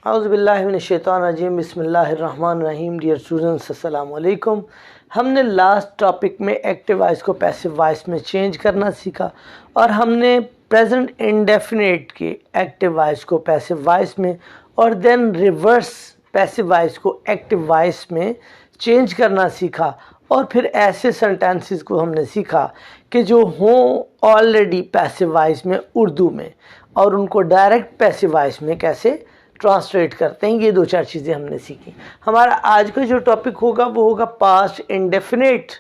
औज़ुबिल्लाहिमिनश्शैतानिर्रजीम बिस्मिल्लाहिर्रहमानिर्रहीम। Dear students, अस्सलाम वालेकुम। हमने लास्ट टॉपिक में एक्टिव वॉइस को पैसिव वॉइस में चेंज करना सीखा और हमने प्रेजेंट इंडेफिनिट के एक्टिव वॉइस को पैसिव वॉइस में और देन रिवर्स पैसिव वॉइस को एक्टिव वॉइस में चेंज करना सीखा। और फिर ऐसे सेंटेंसेस को हमने सीखा कि जो हों ऑलरेडी पैसिव वॉइस में उर्दू में और उनको डायरेक्ट पैसिव वॉइस में कैसे ट्रांसलेट करते हैं। ये दो चार चीज़ें हमने सीखी। हमारा आज का जो टॉपिक होगा वो होगा पास्ट इंडेफिनिट।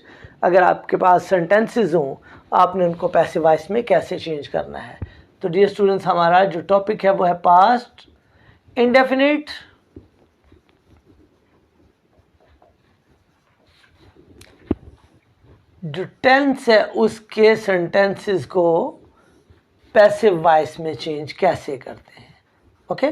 अगर आपके पास सेंटेंसेस हों आपने उनको पैसिव वॉइस में कैसे चेंज करना है। तो डियर स्टूडेंट्स, हमारा जो टॉपिक है वो है पास्ट इंडेफिनिट। जो टेंस है उसके सेंटेंसेस को पैसिव वॉइस में चेंज कैसे करते हैं। ओके,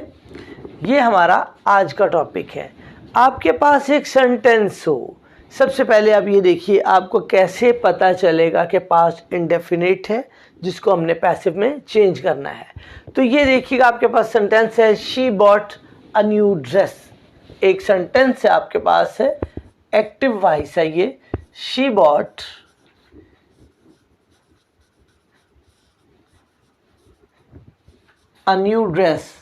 ये हमारा आज का टॉपिक है। आपके पास एक सेंटेंस हो, सबसे पहले आप ये देखिए आपको कैसे पता चलेगा कि पास्ट इंडेफिनिट है जिसको हमने पैसिव में चेंज करना है। तो ये देखिएगा आपके पास सेंटेंस है she bought a new dress. एक सेंटेंस है आपके पास है, एक्टिव वॉइस है ये, she bought a new dress.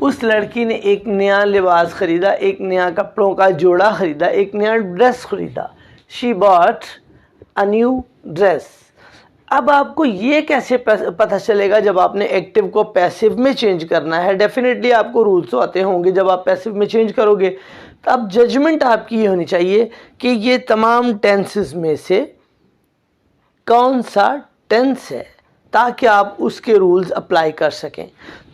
उस लड़की ने एक नया लिबास खरीदा, एक नया कपड़ों का जोड़ा खरीदा, एक नया ड्रेस खरीदा। She bought a new dress. अब आपको ये कैसे पता चलेगा जब आपने एक्टिव को पैसिव में चेंज करना है। डेफिनेटली आपको रूल्स तो आते होंगे जब आप पैसिव में चेंज करोगे। तो अब जजमेंट आपकी ये होनी चाहिए कि ये तमाम टेंसेस में से कौन सा टेंस है ताकि आप उसके रूल्स अप्लाई कर सकें।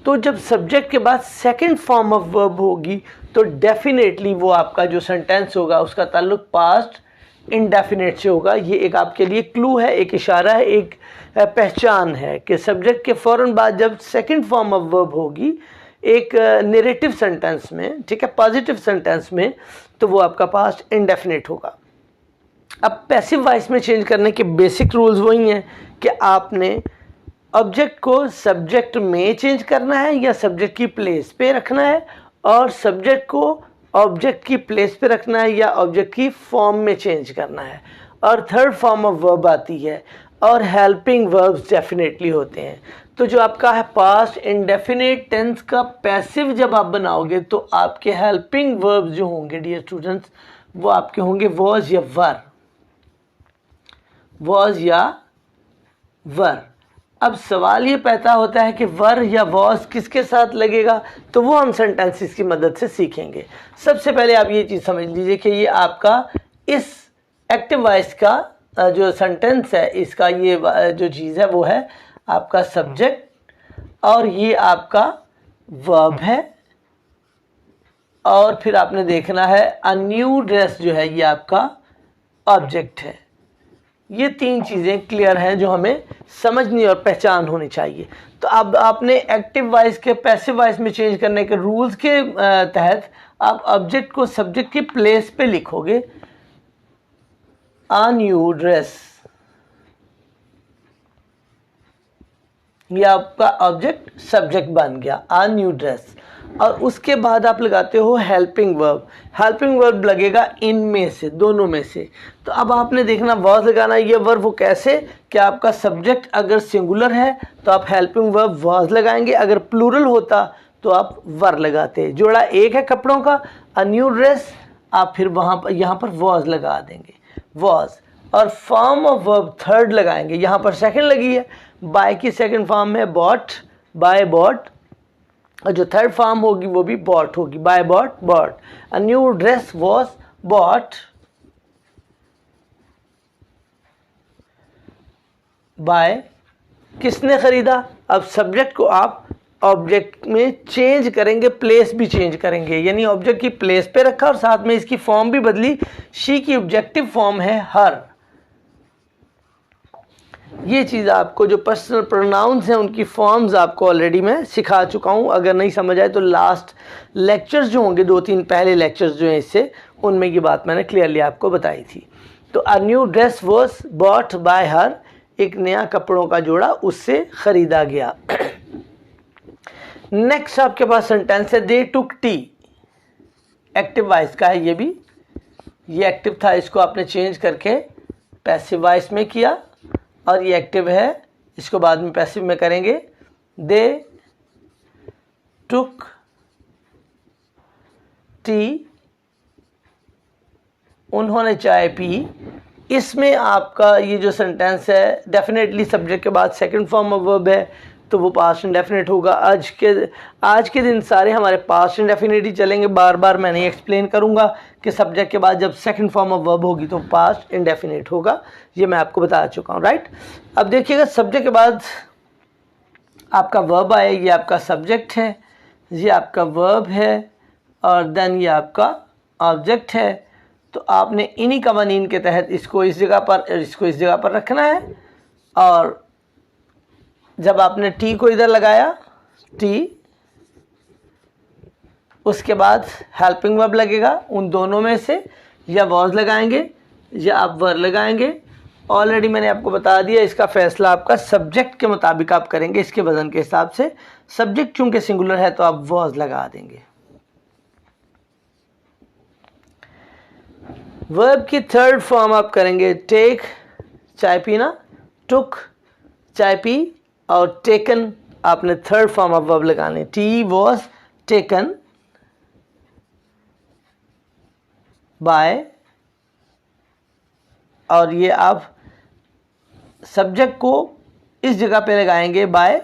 तो जब सब्जेक्ट के बाद सेकंड फॉर्म ऑफ वर्ब होगी तो डेफिनेटली वो आपका जो सेंटेंस होगा उसका ताल्लुक पास्ट इंडेफिनिट से होगा। ये एक आपके लिए क्लू है, एक इशारा है, एक पहचान है कि सब्जेक्ट के फ़ौरन बाद जब सेकंड फॉर्म ऑफ वर्ब होगी एक नरेटिव सेंटेंस में, ठीक है, पॉजिटिव सेंटेंस में, तो वो आपका पास्ट इंडेफिनिट होगा। अब पैसिव वॉइस में चेंज करने के बेसिक रूल्स वही हैं कि आपने ऑब्जेक्ट को सब्जेक्ट में चेंज करना है या सब्जेक्ट की प्लेस पे रखना है, और सब्जेक्ट को ऑब्जेक्ट की प्लेस पे रखना है या ऑब्जेक्ट की फॉर्म में चेंज करना है। और थर्ड फॉर्म ऑफ वर्ब आती है और हेल्पिंग वर्ब्स डेफिनेटली होते हैं। तो जो आपका है पास्ट इंडेफिनिट टेंस का पैसिव जब आप बनाओगे तो आपके हेल्पिंग वर्ब्स जो होंगे डियर स्टूडेंट्स वो आपके होंगे वॉज या वर, वॉज या वर। अब सवाल ये पैदा होता है कि वर या वॉज किसके साथ लगेगा, तो वो हम सेंटेंसेस की मदद से सीखेंगे। सबसे पहले आप ये चीज़ समझ लीजिए कि ये आपका इस एक्टिव वॉइस का जो सेंटेंस है इसका ये जो चीज़ है वो है आपका सब्जेक्ट और ये आपका वर्ब है। और फिर आपने देखना है अ न्यू ड्रेस जो है ये आपका ऑब्जेक्ट है। ये तीन चीज़ें क्लियर हैं जो हमें समझनी और पहचान होनी चाहिए। तो अब आपने एक्टिव वॉइस के पैसिव वॉइस में चेंज करने के रूल्स के तहत आप ऑब्जेक्ट को सब्जेक्ट की प्लेस पे लिखोगे अ न्यू ड्रेस। ये आपका ऑब्जेक्ट सब्जेक्ट बन गया अ न्यू ड्रेस। और उसके बाद आप लगाते हो हेल्पिंग वर्ब। हेल्पिंग वर्ब लगेगा इनमें से, दोनों में से। तो अब आपने देखना वॉज लगाना, ये वर्ब वो कैसे कि आपका सब्जेक्ट अगर सिंगुलर है तो आप हेल्पिंग वर्ब वॉज लगाएंगे, अगर प्लूरल होता तो आप वर लगाते। जोड़ा एक है कपड़ों का अ न्यू ड्रेस, आप फिर वहाँ पर यहाँ पर वॉज लगा देंगे, वॉज। और फॉर्म ऑफ वर्ब थर्ड लगाएंगे, यहाँ पर सेकंड लगी है, बाय की सेकंड फॉर्म है बॉट, बाय बॉट, और जो थर्ड फॉर्म होगी वो भी बॉट होगी, buy bought bought. A new dress was bought by, किसने खरीदा। अब सब्जेक्ट को आप ऑब्जेक्ट में चेंज करेंगे, प्लेस भी चेंज करेंगे, यानी ऑब्जेक्ट की प्लेस पे रखा और साथ में इसकी फॉर्म भी बदली। शी की ऑब्जेक्टिव फॉर्म है हर। ये चीज़ आपको जो पर्सनल प्रोनाउंस हैं उनकी फॉर्म्स आपको ऑलरेडी मैं सिखा चुका हूँ। अगर नहीं समझ आए तो लास्ट लेक्चर्स जो होंगे, 2-3 पहले लेक्चर्स जो हैं इससे, उनमें ये बात मैंने क्लियरली आपको बताई थी। तो अ new dress was bought bye हर, एक नया कपड़ों का जोड़ा उससे खरीदा गया। नेक्स्ट आपके पास सेंटेंस है दे टुक टी। एक्टिव वॉइस का है ये भी, ये एक्टिव था, इसको आपने चेंज करके पैसिव वॉइस में किया और ये एक्टिव है, इसको बाद में पैसिव में करेंगे। दे टुक टी, उन्होंने चाय पी। इसमें आपका ये जो सेंटेंस है डेफिनेटली सब्जेक्ट के बाद सेकंड फॉर्म ऑफ वर्ब है तो वो पास्ट इंडेफिनिट होगा। आज के दिन सारे हमारे पास्ट इंडेफिनिट ही चलेंगे, बार बार मैं नहीं एक्सप्लेन करूंगा कि सब्जेक्ट के बाद जब सेकंड फॉर्म ऑफ वर्ब होगी तो पास्ट इंडेफिनिट होगा, ये मैं आपको बता चुका हूँ, राइट। अब देखिएगा सब्जेक्ट के बाद आपका वर्ब आए, ये आपका सब्जेक्ट है, ये आपका वर्ब है और देन ये आपका ऑब्जेक्ट है। तो आपने इन्हीं कवानीन के तहत इसको इस जगह पर रखना है और जब आपने टी को इधर लगाया टी, उसके बाद हेल्पिंग वर्ब लगेगा, उन दोनों में से या वॉज लगाएंगे या आप वर लगाएंगे। ऑलरेडी मैंने आपको बता दिया इसका फैसला आपका सब्जेक्ट के मुताबिक आप करेंगे, इसके वजन के हिसाब से। सब्जेक्ट चूंकि सिंगुलर है तो आप वॉज लगा देंगे। वर्ब की थर्ड फॉर्म आप करेंगे टेक, चाय पीना, टुक, चाय पी, और टेकन आपने थर्ड फॉर्म ऑफ वर्ब लगाने, टी वॉज टेकन बाय, और ये आप सब्जेक्ट को इस जगह पे लगाएंगे, बाय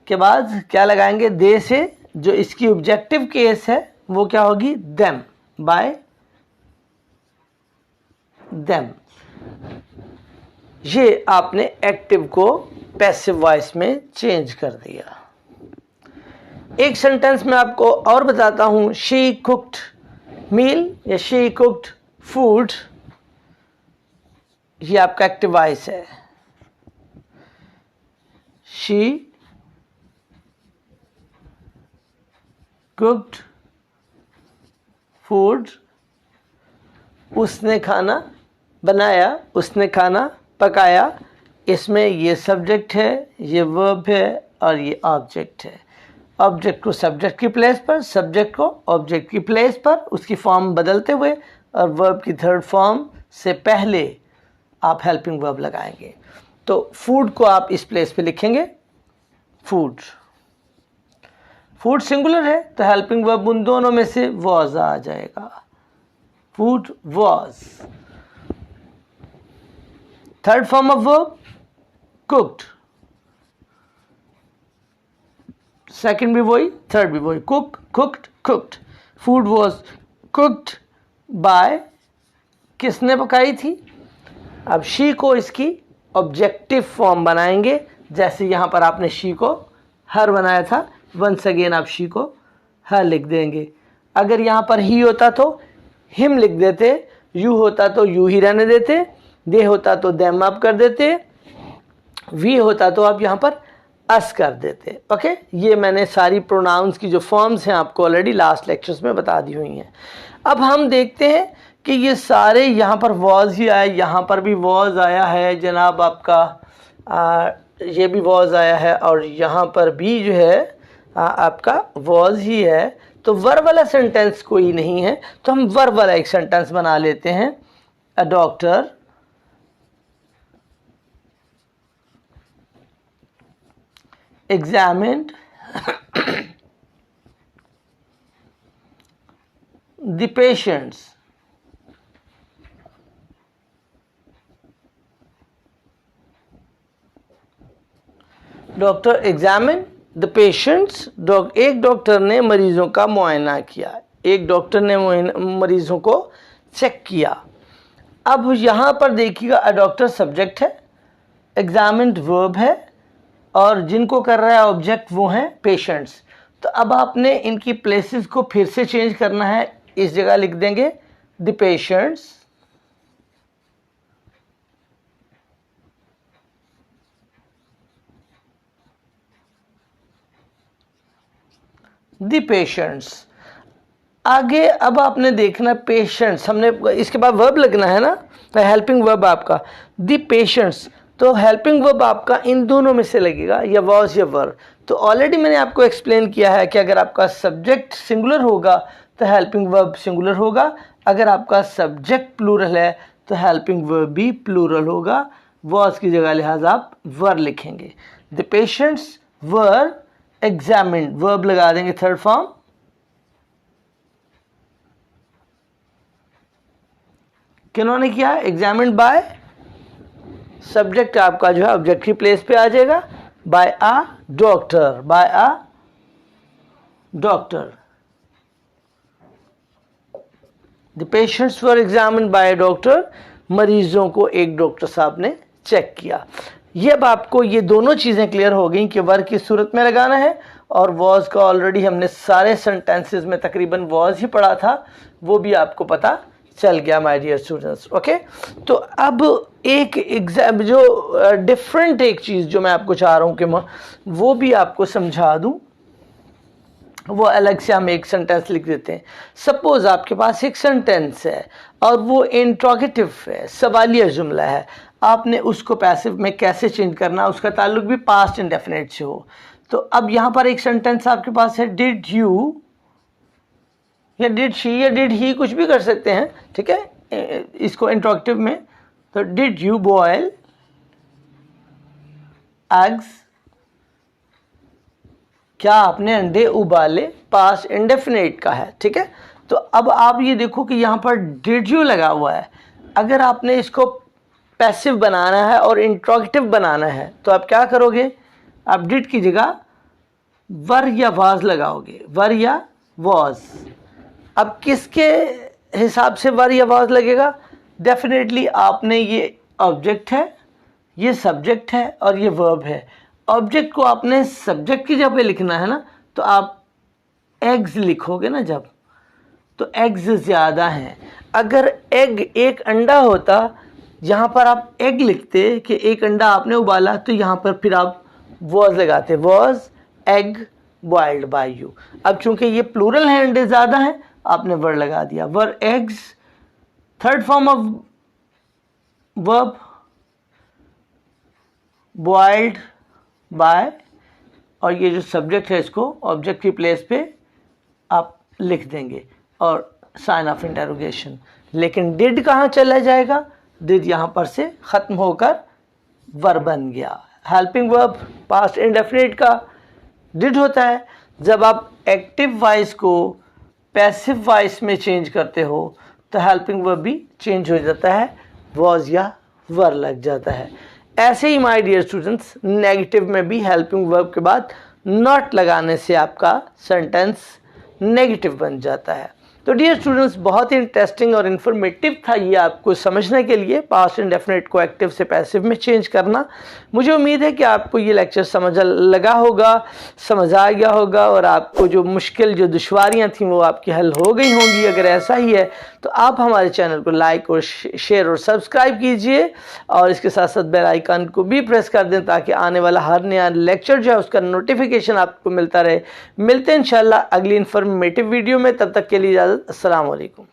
के बाद क्या लगाएंगे, दे से, जो इसकी ऑब्जेक्टिव केस है वो क्या होगी, देम, बाय देम। ये आपने एक्टिव को पैसिव वॉइस में चेंज कर दिया। एक सेंटेंस में आपको और बताता हूं, शी कुक्ड मील या शी कुक्ड फूड, ये आपका एक्टिव वॉइस है। शी कुक्ड फूड, उसने खाना बनाया, उसने खाना पकाया। इसमें ये सब्जेक्ट है, ये वर्ब है और ये ऑब्जेक्ट है। ऑब्जेक्ट को सब्जेक्ट की प्लेस पर, सब्जेक्ट को ऑब्जेक्ट की प्लेस पर, उसकी फॉर्म बदलते हुए, और वर्ब की थर्ड फॉर्म से पहले आप हेल्पिंग वर्ब लगाएंगे। तो फूड को आप इस प्लेस पे लिखेंगे, फूड। फूड सिंगुलर है तो हेल्पिंग वर्ब उन दोनों में से वॉज आ जाएगा, food was. Third form of verb cooked, second भी वही, थर्ड भी वही, cook, cooked, cooked. Food was cooked bye, किसने पकाई थी। अब शी को इसकी ऑब्जेक्टिव फॉर्म बनाएंगे, जैसे यहां पर आपने शी को हर बनाया था, वंस अगेन आप शी को हर लिख देंगे। अगर यहां पर ही होता तो हिम लिख देते, यू होता तो यू ही रहने देते, दे होता तो देम आप कर देते, वी होता तो आप यहां पर अस कर देते। ओके, ये मैंने सारी प्रोनाउंस की जो फॉर्म्स हैं आपको ऑलरेडी लास्ट लेक्चर्स में बता दी हुई हैं। अब हम देखते हैं कि ये सारे यहाँ पर वॉज ही आए, यहाँ पर भी वॉज आया है जनाब आपका, ये भी वॉज आया है और यहाँ पर भी जो है आपका वॉज ही है। तो वर्ब वाला सेंटेंस कोई नहीं है, तो हम वर्ब वाला एक सेंटेंस बना लेते हैं। A doctor examined the patients. Doctor examine the patients, एक डॉक्टर ने मरीजों का मुआयना किया, एक डॉक्टर ने मरीजों को चेक किया। अब यहाँ पर देखिएगा अ डॉक्टर सब्जेक्ट है, एग्जामिन्ड वर्ब है और जिनको कर रहा है ऑब्जेक्ट वो हैं पेशेंट्स। तो अब आपने इनकी प्लेसेस को फिर से चेंज करना है, इस जगह लिख देंगे द पेशेंट्स, द पेशेंट्स। आगे अब आपने देखना पेशेंट्स, हमने इसके बाद वर्ब लगना है ना, हेल्पिंग वर्ब आपका द पेशेंट्स। तो हेल्पिंग वर्ब आपका इन दोनों में से लगेगा, या वॉज या वर। तो ऑलरेडी मैंने आपको एक्सप्लेन किया है कि अगर आपका सब्जेक्ट सिंगुलर होगा तो हेल्पिंग वर्ब सिंगुलर होगा, अगर आपका सब्जेक्ट प्लूरल है तो हेल्पिंग वर्ब भी प्लूरल होगा। वॉज की जगह लिहाजा आप वर लिखेंगे। The patients were examined, verb लगा देंगे थर्ड फॉर्म। किन्होंने किया? एग्जामिन्ड बाय, सब्जेक्ट आपका जो है ऑब्जेक्ट की प्लेस पे आ जाएगा, by a doctor, by a doctor. The patients were examined by a doctor, मरीजों को एक डॉक्टर साहब ने चेक किया। ये अब आपको ये दोनों चीज़ें क्लियर हो गई कि वर की सूरत में लगाना है, और वॉज का ऑलरेडी हमने सारे सेंटेंसेस में तकरीबन वॉज ही पढ़ा था, वो भी आपको पता चल गया माय डियर स्टूडेंट्स। ओके, तो अब एक एग्जाम जो डिफरेंट एक चीज़ जो मैं आपको चाह रहा हूँ कि वो भी आपको समझा दूँ, वो अलग से हम एक सेंटेंस लिख देते हैं। सपोज आपके पास एक सेंटेंस है और वो इंट्रोगेटिव है, सवालिया जुमला है, आपने उसको पैसिव में कैसे चेंज करना, उसका ताल्लुक भी पास्ट इंडेफिनिट से हो। तो अब यहाँ पर एक सेंटेंस आपके पास है, डिड यू, या डिड शी, या डिड ही, कुछ भी कर सकते हैं, ठीक है, इसको इंट्रोगेटिव में। तो डिड यू बॉयल एग्स, क्या आपने अंडे उबाले, पास्ट इंडेफिनिट का है, ठीक है। तो अब आप ये देखो कि यहाँ पर डिड यू लगा हुआ है, अगर आपने इसको पैसिव बनाना है और इंट्रोगेटिव बनाना है तो आप क्या करोगे? आप डिड की जगह वर या वाज लगाओगे, वर या वाज। अब किसके हिसाब से वर या वाज लगेगा? डेफिनेटली आपने, ये ऑब्जेक्ट है, ये सब्जेक्ट है और ये वर्ब है। ऑब्जेक्ट को आपने सब्जेक्ट की जगह पे लिखना है ना, तो आप एग्स लिखोगे ना जब, तो एग्स ज़्यादा हैं। अगर एग एक अंडा होता, यहाँ पर आप एग लिखते कि एक अंडा आपने उबाला, तो यहाँ पर फिर आप वॉज लगाते, was egg boiled by you. अब चूंकि ये प्लूरल है, अंडे ज़्यादा हैं, आपने वर लगा दिया, were eggs, third form of verb boiled by, और ये जो सब्जेक्ट है इसको ऑब्जेक्ट की प्लेस पे आप लिख देंगे और साइन ऑफ इंटरोगेशन। लेकिन डिड कहाँ चला जाएगा? डिड यहाँ पर से ख़त्म होकर वर बन गया। हेल्पिंग वर्ब पास्ट इंडेफिनिट का डिड होता है। जब आप एक्टिव वॉइस को पैसिव वॉइस में चेंज करते हो तो हेल्पिंग वर्ब भी चेंज हो जाता है, वॉज या वर लग जाता है। ऐसे ही माय डियर स्टूडेंट्स, नेगेटिव में भी हेल्पिंग वर्ब के बाद नॉट लगाने से आपका सेंटेंस नेगेटिव बन जाता है। तो डियर स्टूडेंट्स, बहुत ही इंटरेस्टिंग और इन्फॉर्मेटिव था ये आपको समझने के लिए, पास्ट इंडेफिनिट को एक्टिव से पैसिव में चेंज करना। मुझे उम्मीद है कि आपको ये लेक्चर समझ लगा होगा, समझ आ गया होगा, और आपको जो मुश्किल, जो दुश्वारियाँ थीं वो आपकी हल हो गई होंगी। अगर ऐसा ही है तो आप हमारे चैनल को लाइक और शेयर और सब्सक्राइब कीजिए, और इसके साथ साथ बेल आइकन को भी प्रेस कर दें ताकि आने वाला हर नया लेक्चर जो है उसका नोटिफिकेशन आपको मिलता रहे। मिलते हैं इंशाल्लाह अगली इन्फॉर्मेटिव वीडियो में, तब तक के लिए इजाज़त। अस्सलाम वालेकुम।